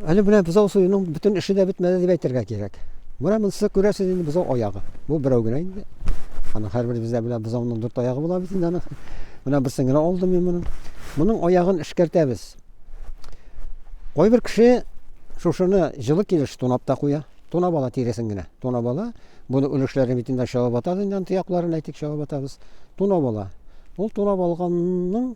Әле менә бозау суюның бөтен эше дә бетмәде дип әйтергә кирәк. Менә монысы күрәсез инде бозау аягы. Бу берәү генә инде. Аның һәрберебездә белә бозауның 4 аягы була бит инде аның. Менә берсен генә алдым мин моның. Моның аягын эшкәртәбез. Кайбер кеше шушыны җылы килеш тунап та куя. Тунап ала тиресен генә. Тунап ала. Буны өлешләре бит инде чабып атабыз инде тыякларын әйтик чабып атабыз. Тунап ала. Ул тунап алганның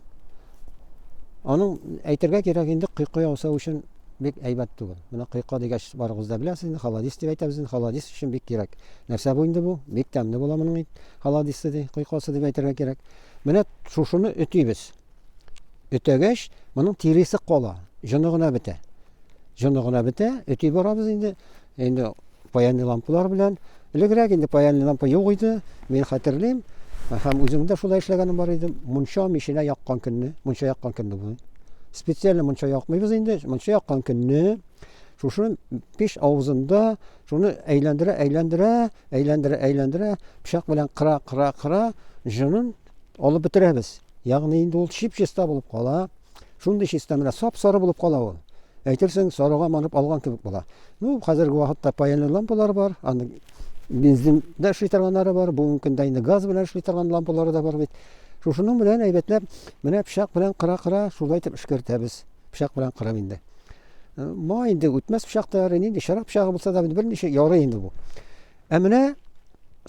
аның әйтергә кирәк инде кыйкы ясау өчен бик әйбәт түгел. Менә кыйка дигәч барыгыз да беләсез инде, холодис дип әйтәбез инде. Холодис өчен бик кирәк. Нәрсә бу инде бу? Бик тәмле була моның холодисы ди, кыйкасы дип әйтергә кирәк. Менә шушыны өтибез. Өтәгәч, моның тиресе кала. Җыны гына бетә. Җыны гына бетә, өти барабыз инде. Инде паянлы лампалар белән. Элегрәк инде паянлы лампа юк иде. Мин хәтерлим. Һәм үземдә шулай эшләгәнем бар иде. Мунча мишенә яккан көнне, мунча яккан көнне бу. Специально мунча якмыйбыз инде. Мунча яккан көнне шушы пеш авызында шуны әйләндерә, пычак белән кыра җынын алып бетерәбез. Ягъни инде ул чип-чиста булып кала. Шундый чиста менә сап-сары булып кала ул. Әйтерсең, сарыга манып алган кебек була. Ну, хәзерге вакытта паянлы лампалар бар. Аны бензинда эшли торганнары бар. Бүгенге көндә инде газ белән эшли торган лампалары да бар бит. Шушының белән әйбәтләп, менә пычак белән кыра шулай итеп эшкәртәбез. Пычак белән кырам инде. Ма инде үтмәс пычактар, инде шарап пычагы булса да берничә ярый инде бу. Ә менә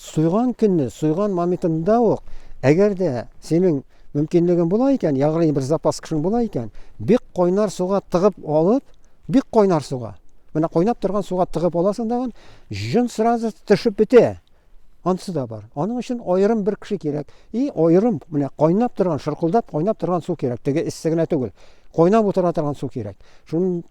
суйган көнне, суйган моментында ук, әгәр дә синең мөмкинлеген була икән, ягъни бер запас кышың була икән, бик кайнар суга тыгып алып, бик кайнар суга. Менә кайнап торган суга тыгып аласың дагы, җын сразу төшеп бетә. Анысы да бар. Аның өчен аерым бер кеше кирәк. Аерым менә кайнап торган, шыркылдап кайнап торган су кирәк. Теге эссе генә түгел. Кайнап утыра торган су кирәк. Шуны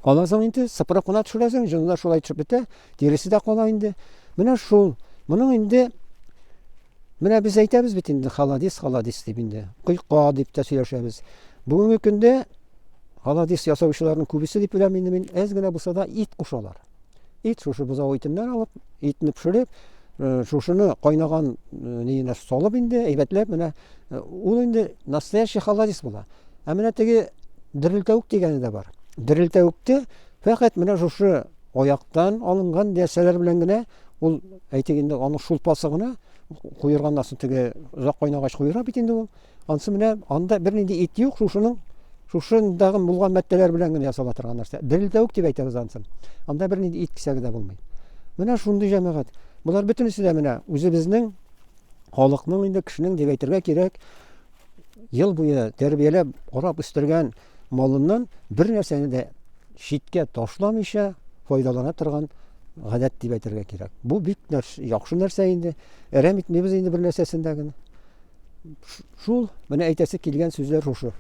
аласың инде, сыпырып кына төшерәсең, җында шулай төшеп бетә. Тиресе дә кала инде. Менә шул. Моның инде менә без әйтәбез бит инде холодис дип инде. Кыйка дип тә сөйләшәбез. Бүгенге көндә холодис ясаучыларның күбесе дип беләм инде мин, әз генә булса да ит кушалар. Ит шушы бозау итеннән алып, итне пешереп, шушыны кайнаган ниенә салып инде, әйбәтләп менә ул инде настоящий холодис була. Ә менә теге дерелтәвек дигәне дә бар. Дерелтәвекте фәкать менә шушы аяктан алынган дәсәләр белән генә ул әйтик инде аның шулпасы гына куйырганнан соң теге озак кайнагач куйыра бит инде ул. Анысы менә анда бернинди ит юк, шушындагы булган мәттәләр белән генә ясала торган нәрсә. Дерелтәвек дип әйтәбез ансын. Анда бернинди ит кисәге дә булмый. Менә шундый җәмәгать. Булар бөтенесе дә менә үзебезнең халыкның инде кешенең дип әйтергә кирәк, ел буе тәрбияләп, карап үстергән малыннан бер нәрсәне дә читкә ташламыйча файдалана торган гадәт дип әйтергә кирәк. Бу бик яхшы нәрсә инде. Әрәм итмибез инде бер нәрсәсендә генә. Шул менә әйтәсе килгән сүзләр шушы.